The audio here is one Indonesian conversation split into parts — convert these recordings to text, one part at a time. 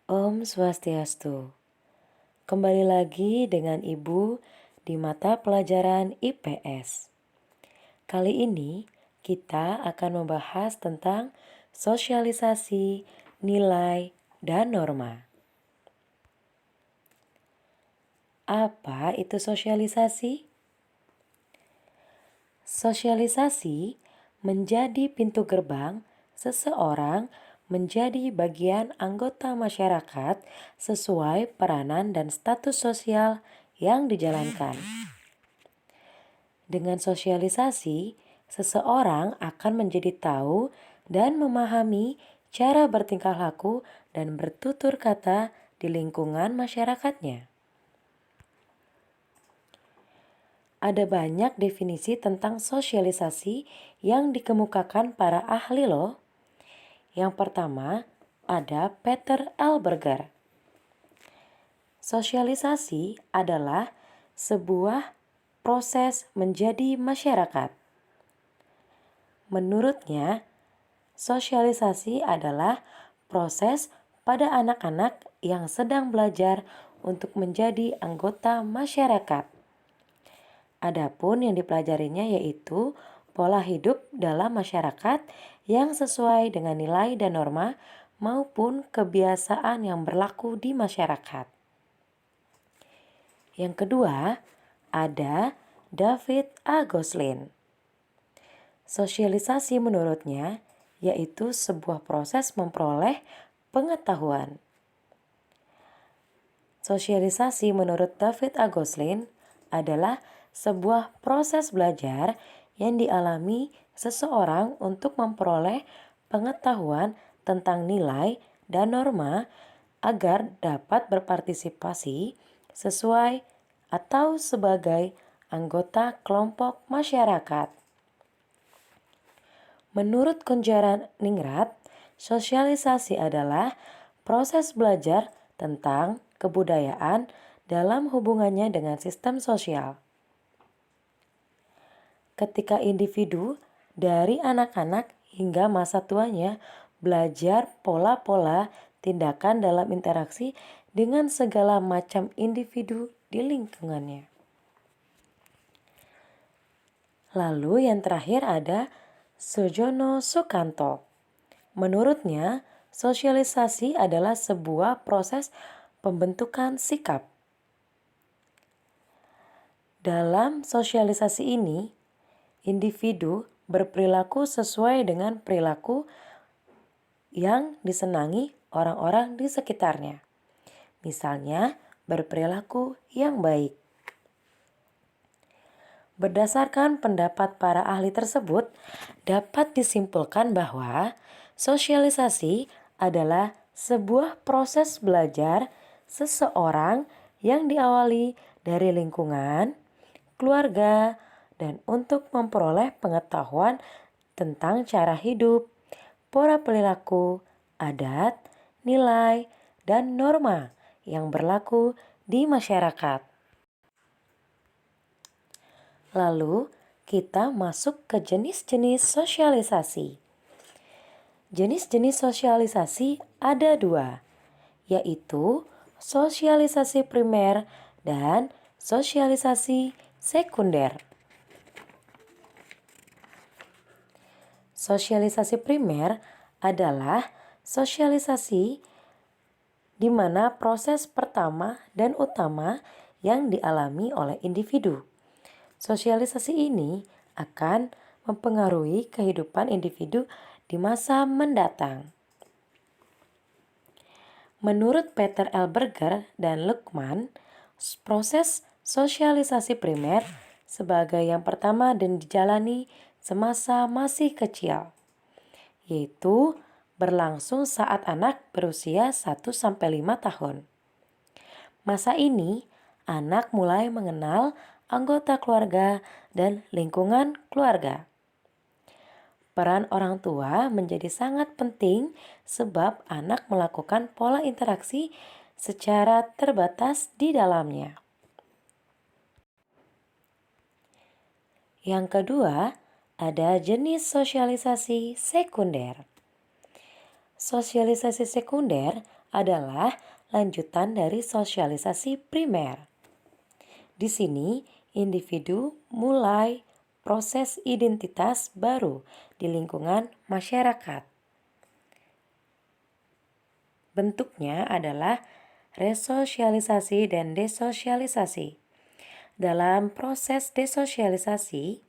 Om Swastiastu. Kembali lagi dengan Ibu di mata pelajaran IPS. Kali ini kita akan membahas tentang sosialisasi, nilai, dan norma. Apa itu sosialisasi? Sosialisasi menjadi pintu gerbang seseorang menjadi bagian anggota masyarakat sesuai peranan dan status sosial yang dijalankan. Dengan sosialisasi, seseorang akan menjadi tahu dan memahami cara bertingkah laku dan bertutur kata di lingkungan masyarakatnya. Ada banyak definisi tentang sosialisasi yang dikemukakan para ahli loh. Yang pertama, ada Peter L. Berger. Sosialisasi adalah sebuah proses menjadi masyarakat. Menurutnya, sosialisasi adalah proses pada anak-anak yang sedang belajar untuk menjadi anggota masyarakat. Adapun yang dipelajarinya yaitu pola hidup dalam masyarakat yang sesuai dengan nilai dan norma maupun kebiasaan yang berlaku di masyarakat. Yang kedua, ada David A. Goslin. Sosialisasi menurutnya yaitu sebuah proses memperoleh pengetahuan. Sosialisasi menurut David A. Goslin adalah sebuah proses belajar yang dialami seseorang untuk memperoleh pengetahuan tentang nilai dan norma agar dapat berpartisipasi sesuai atau sebagai anggota kelompok masyarakat. Menurut Kunjara Ningrat, sosialisasi adalah proses belajar tentang kebudayaan dalam hubungannya dengan sistem sosial. Ketika individu dari anak-anak hingga masa tuanya belajar pola-pola tindakan dalam interaksi dengan segala macam individu di lingkungannya. Lalu yang terakhir ada Sujono Sukanto. Menurutnya, sosialisasi adalah sebuah proses pembentukan sikap. Dalam sosialisasi ini, individu berperilaku sesuai dengan perilaku yang disenangi orang-orang di sekitarnya. Misalnya, berperilaku yang baik. Berdasarkan pendapat para ahli tersebut, dapat disimpulkan bahwa sosialisasi adalah sebuah proses belajar seseorang yang diawali dari lingkungan, keluarga, dan untuk memperoleh pengetahuan tentang cara hidup, pola perilaku, adat, nilai, dan norma yang berlaku di masyarakat. Lalu, kita masuk ke jenis-jenis sosialisasi. Jenis-jenis sosialisasi ada dua, yaitu sosialisasi primer dan sosialisasi sekunder. Sosialisasi primer adalah sosialisasi di mana proses pertama dan utama yang dialami oleh individu. Sosialisasi ini akan mempengaruhi kehidupan individu di masa mendatang. Menurut Peter L. Berger dan Luckman, proses sosialisasi primer sebagai yang pertama dan dijalani semasa masih kecil, yaitu berlangsung saat anak berusia 1-5 tahun. Masa ini, anak mulai mengenal anggota keluarga dan lingkungan keluarga. Peran orang tua menjadi sangat penting sebab anak melakukan pola interaksi secara terbatas di dalamnya. Yang kedua, ada jenis sosialisasi sekunder. Sosialisasi sekunder adalah lanjutan dari sosialisasi primer. Di sini, individu mulai proses identitas baru di lingkungan masyarakat. Bentuknya adalah resosialisasi dan desosialisasi. Dalam proses desosialisasi,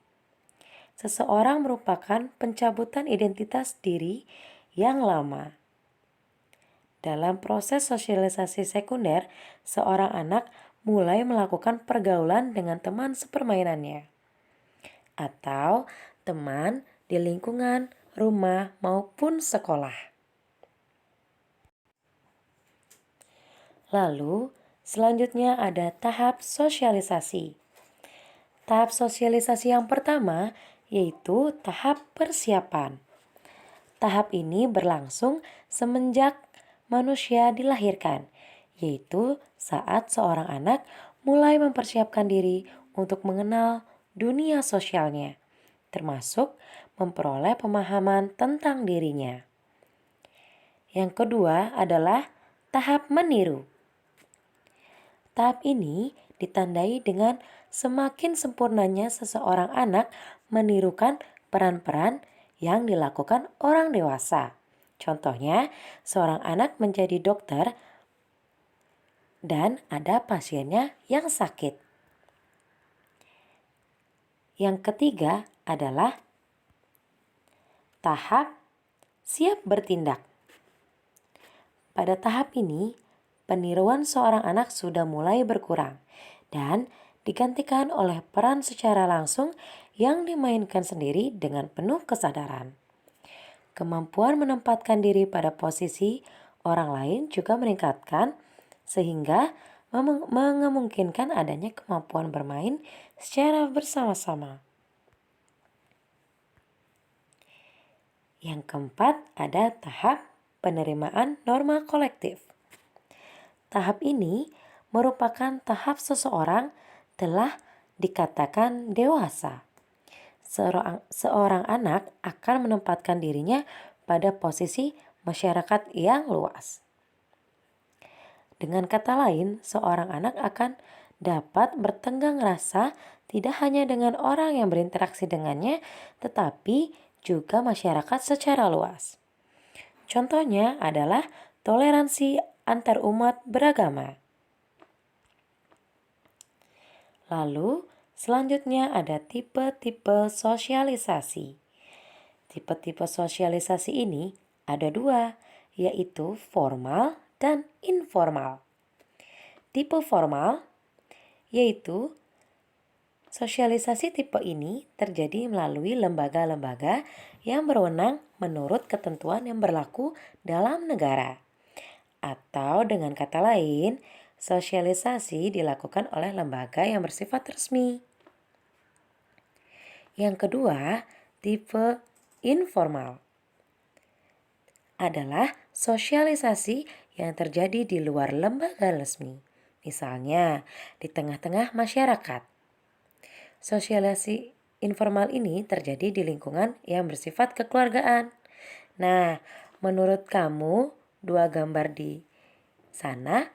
seseorang merupakan pencabutan identitas diri yang lama. Dalam proses sosialisasi sekunder, seorang anak mulai melakukan pergaulan dengan teman sepermainannya atau teman di lingkungan, rumah, maupun sekolah. Lalu, selanjutnya ada tahap sosialisasi. Tahap sosialisasi yang pertama yaitu tahap persiapan. Tahap ini berlangsung semenjak manusia dilahirkan, yaitu saat seorang anak mulai mempersiapkan diri untuk mengenal dunia sosialnya, termasuk memperoleh pemahaman tentang dirinya. Yang kedua adalah tahap meniru. Tahap ini ditandai dengan semakin sempurnanya seseorang anak menirukan peran-peran yang dilakukan orang dewasa. Contohnya, seorang anak menjadi dokter dan ada pasiennya yang sakit. Yang ketiga adalah tahap siap bertindak. Pada tahap ini, peniruan seorang anak sudah mulai berkurang dan digantikan oleh peran secara langsung yang dimainkan sendiri dengan penuh kesadaran. Kemampuan menempatkan diri pada posisi orang lain juga meningkatkan sehingga memungkinkan adanya kemampuan bermain secara bersama-sama. Yang keempat ada tahap penerimaan norma kolektif. Tahap ini merupakan tahap seseorang telah dikatakan dewasa. Seorang anak akan menempatkan dirinya pada posisi masyarakat yang luas. Dengan kata lain, seorang anak akan dapat bertenggang rasa tidak hanya dengan orang yang berinteraksi dengannya, tetapi juga masyarakat secara luas. Contohnya adalah toleransi antar umat beragama. Lalu, selanjutnya ada tipe-tipe sosialisasi. Tipe-tipe sosialisasi ini ada dua, yaitu formal dan informal. Tipe formal yaitu sosialisasi tipe ini terjadi melalui lembaga-lembaga yang berwenang menurut ketentuan yang berlaku dalam negara. Atau dengan kata lain, sosialisasi dilakukan oleh lembaga yang bersifat resmi. Yang kedua, tipe informal adalah sosialisasi yang terjadi di luar lembaga resmi. Misalnya, di tengah-tengah masyarakat. Sosialisasi informal ini terjadi di lingkungan yang bersifat kekeluargaan. Nah, menurut kamu, dua gambar di sana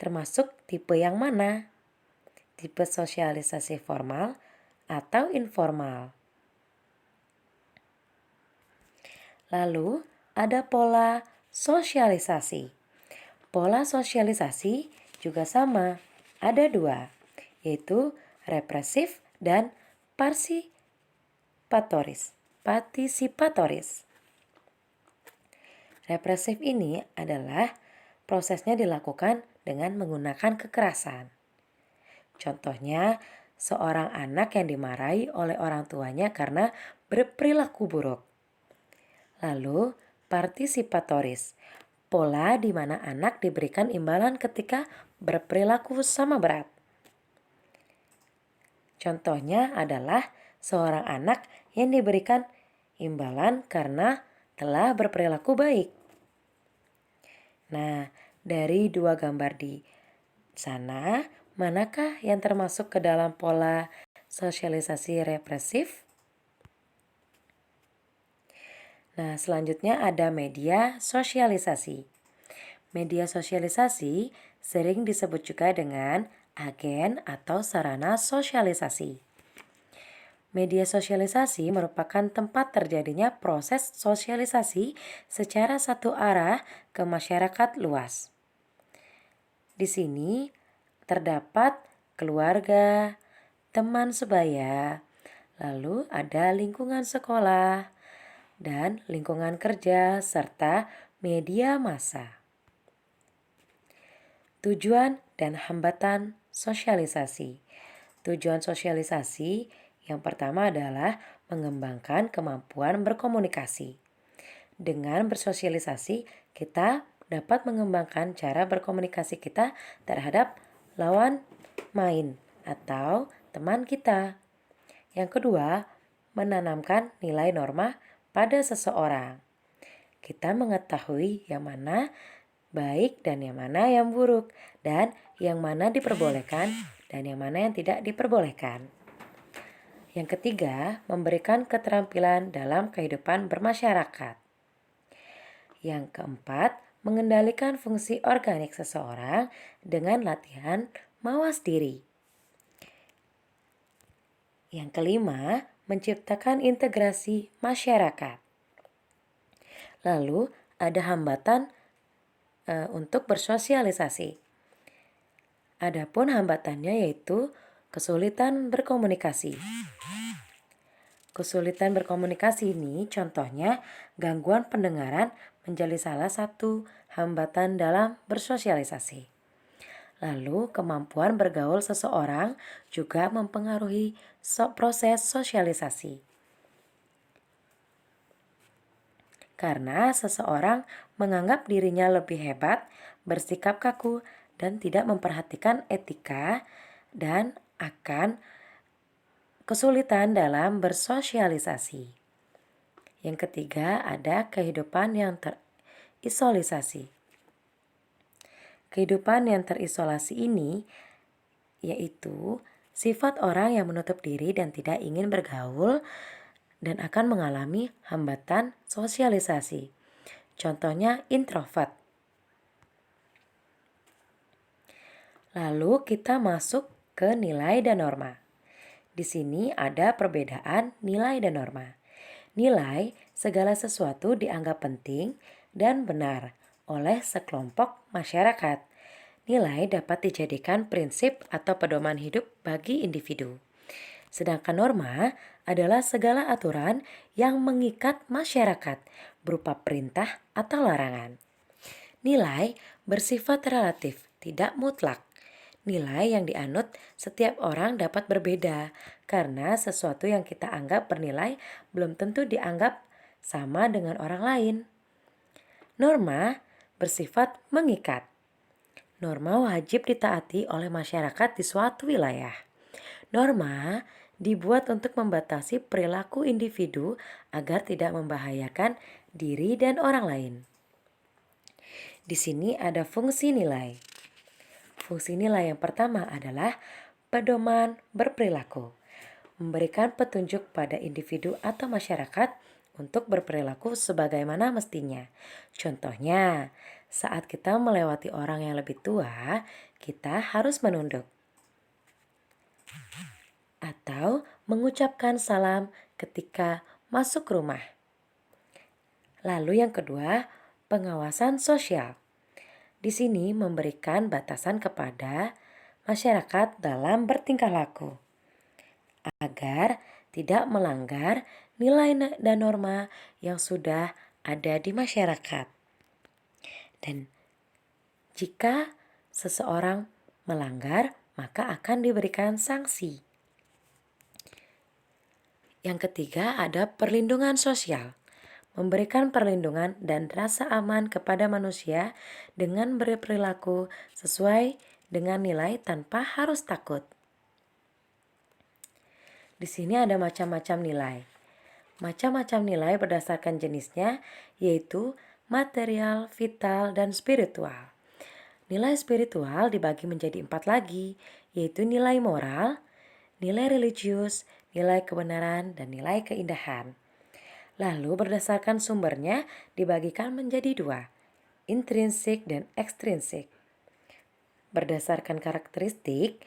termasuk tipe yang mana? Tipe sosialisasi formal atau informal? Lalu, ada pola sosialisasi. Pola sosialisasi juga sama, ada dua, yaitu represif dan partisipatoris. Represif ini adalah prosesnya dilakukan dengan menggunakan kekerasan. Contohnya, seorang anak yang dimarahi oleh orang tuanya karena berperilaku buruk. Lalu, partisipatoris, pola di mana anak diberikan imbalan ketika berperilaku sama berat. Contohnya adalah seorang anak yang diberikan imbalan karena telah berperilaku baik. Nah, dari dua gambar di sana, manakah yang termasuk ke dalam pola sosialisasi represif? Nah, selanjutnya ada media sosialisasi. Media sosialisasi sering disebut juga dengan agen atau sarana sosialisasi. Media sosialisasi merupakan tempat terjadinya proses sosialisasi secara satu arah ke masyarakat luas. Di sini terdapat keluarga, teman sebaya, lalu ada lingkungan sekolah, dan lingkungan kerja, serta media massa. Tujuan dan hambatan sosialisasi. Tujuan sosialisasi yang pertama adalah mengembangkan kemampuan berkomunikasi. Dengan bersosialisasi, kita dapat mengembangkan cara berkomunikasi kita terhadap lawan main atau teman kita. Yang kedua, menanamkan nilai norma pada seseorang. Kita mengetahui yang mana baik dan yang mana yang buruk, dan yang mana diperbolehkan dan yang mana yang tidak diperbolehkan. Yang ketiga, memberikan keterampilan dalam kehidupan bermasyarakat. Yang keempat, mengendalikan fungsi organik seseorang dengan latihan mawas diri. Yang kelima, menciptakan integrasi masyarakat. Lalu, ada hambatan untuk bersosialisasi. Adapun hambatannya yaitu kesulitan berkomunikasi. Kesulitan berkomunikasi ini contohnya gangguan pendengaran menjadi salah satu hambatan dalam bersosialisasi. Lalu kemampuan bergaul seseorang juga mempengaruhi proses sosialisasi. Karena seseorang menganggap dirinya lebih hebat, bersikap kaku, dan tidak memperhatikan etika dan akan kesulitan dalam bersosialisasi. Yang ketiga, ada kehidupan yang terisolasi. Kehidupan yang terisolasi ini yaitu sifat orang yang menutup diri dan tidak ingin bergaul dan akan mengalami hambatan sosialisasi. Contohnya introvert. Lalu kita masuk ke nilai dan norma. Di sini ada perbedaan nilai dan norma. Nilai, segala sesuatu dianggap penting dan benar oleh sekelompok masyarakat. Nilai dapat dijadikan prinsip atau pedoman hidup bagi individu. Sedangkan norma adalah segala aturan yang mengikat masyarakat berupa perintah atau larangan. Nilai bersifat relatif, tidak mutlak. Nilai yang dianut setiap orang dapat berbeda karena sesuatu yang kita anggap bernilai belum tentu dianggap sama dengan orang lain. Norma bersifat mengikat. Norma wajib ditaati oleh masyarakat di suatu wilayah. Norma dibuat untuk membatasi perilaku individu agar tidak membahayakan diri dan orang lain. Di sini ada fungsi nilai. Fungsi nilai yang pertama adalah pedoman berperilaku. Memberikan petunjuk pada individu atau masyarakat untuk berperilaku sebagaimana mestinya. Contohnya, saat kita melewati orang yang lebih tua, kita harus menunduk. Atau mengucapkan salam ketika masuk rumah. Lalu yang kedua, pengawasan sosial. Di sini memberikan batasan kepada masyarakat dalam bertingkah laku agar tidak melanggar nilai dan norma yang sudah ada di masyarakat. Dan jika seseorang melanggar, maka akan diberikan sanksi. Yang ketiga ada perlindungan sosial. Memberikan perlindungan dan rasa aman kepada manusia dengan berperilaku sesuai dengan nilai tanpa harus takut. Di sini ada macam-macam nilai. Macam-macam nilai berdasarkan jenisnya yaitu material, vital, dan spiritual. Nilai spiritual dibagi menjadi 4 lagi, yaitu nilai moral, nilai religius, nilai kebenaran, dan nilai keindahan. Lalu berdasarkan sumbernya dibagikan menjadi 2. intrinsik, dan ekstrinsik. Berdasarkan karakteristik,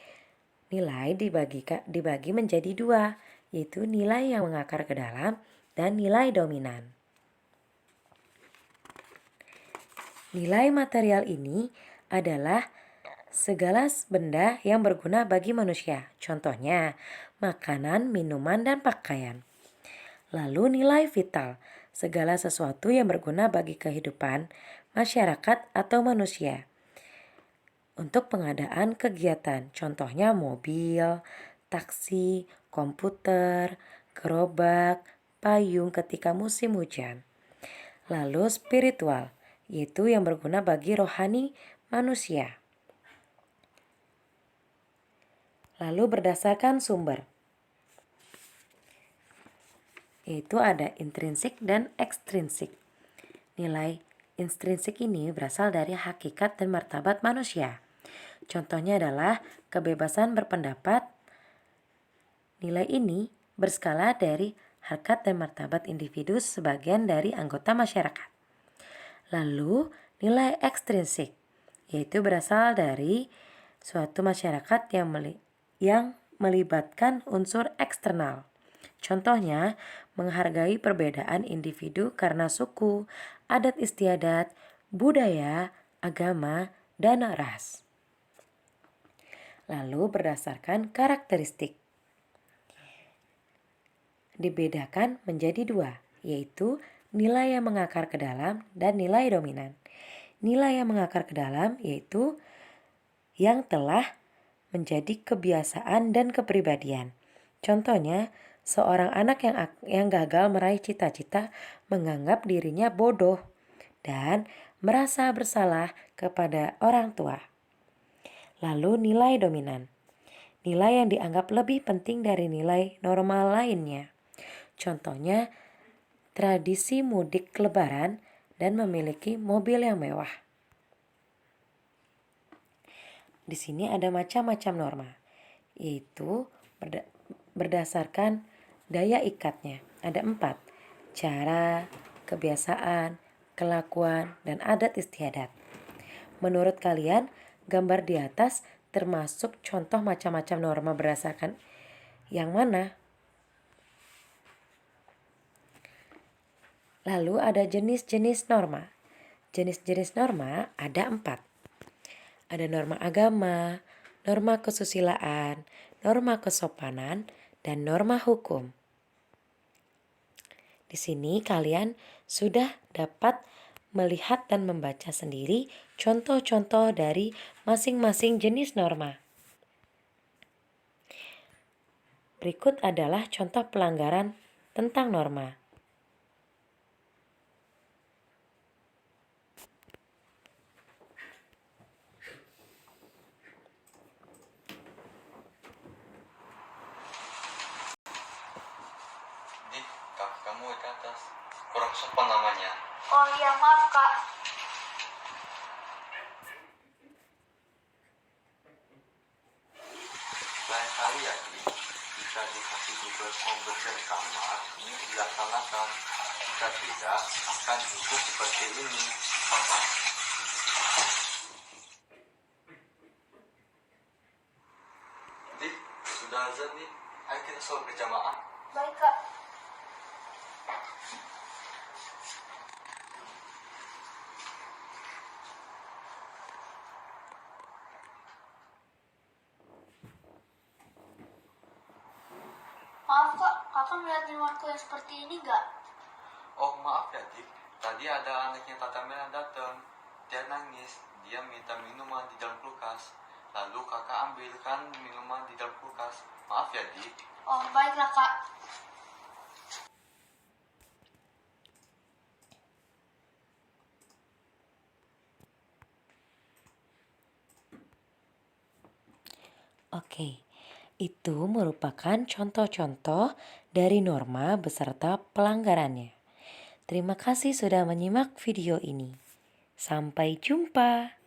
nilai dibagi menjadi dua, yaitu nilai yang mengakar ke dalam dan nilai dominan. Nilai material ini adalah segala benda yang berguna bagi manusia, contohnya makanan, minuman, dan pakaian. Lalu nilai vital, segala sesuatu yang berguna bagi kehidupan masyarakat atau manusia untuk pengadaan kegiatan, contohnya mobil, taksi, komputer, gerobak, payung ketika musim hujan. Lalu spiritual, yaitu yang berguna bagi rohani manusia. Lalu berdasarkan sumber, yaitu ada intrinsik dan ekstrinsik. Nilai intrinsik ini berasal dari hakikat dan martabat manusia. Contohnya adalah kebebasan berpendapat. Nilai ini berskala dari harkat dan martabat individu sebagian dari anggota masyarakat. Lalu nilai ekstrinsik, yaitu berasal dari suatu masyarakat yang melibatkan unsur eksternal. Contohnya, menghargai perbedaan individu karena suku, adat istiadat, budaya, agama, dan ras. Lalu berdasarkan karakteristik, dibedakan menjadi dua, yaitu nilai yang mengakar ke dalam dan nilai dominan. Nilai yang mengakar ke dalam yaitu yang telah menjadi kebiasaan dan kepribadian. Contohnya, seorang anak yang gagal meraih cita-cita menganggap dirinya bodoh dan merasa bersalah kepada orang tua. Lalu nilai dominan, nilai yang dianggap lebih penting dari nilai normal lainnya. Contohnya, tradisi mudik lebaran dan memiliki mobil yang mewah. Di sini ada macam-macam norma, yaitu berdasarkan daya ikatnya. Ada 4, cara, kebiasaan, kelakuan, dan adat istiadat. Menurut kalian, gambar di atas termasuk contoh macam-macam norma berdasarkan yang mana? Lalu ada jenis-jenis norma. Jenis-jenis norma ada 4. Ada norma agama, norma kesusilaan, norma kesopanan, dan norma hukum. Di sini kalian sudah dapat melihat dan membaca sendiri contoh-contoh dari masing-masing jenis norma. Berikut adalah contoh pelanggaran tentang norma. Di kak, kamu ke atas. Kurang sopan namanya. Oh iya, maaf kak. Lain kali ya, Di. Jika dikasih tugas membersihkan kamar, ini dilaksanakan. Jika tidak, akan dihukum seperti ini. Di, sudah azan nih. Ayo kita sholat berjamaah. Baik kak. Maaf kak, kakak melihat minimarku yang seperti ini gak? Oh maaf ya, Dik. Tadi ada anaknya Tata Mela datang. Dia nangis. Dia minta minuman di dalam kulkas. Lalu kakak ambilkan minuman di dalam kulkas. Maaf ya, Dik. Oh baiklah kak. Oke, itu merupakan contoh-contoh dari norma beserta pelanggarannya. Terima kasih sudah menyimak video ini. Sampai jumpa.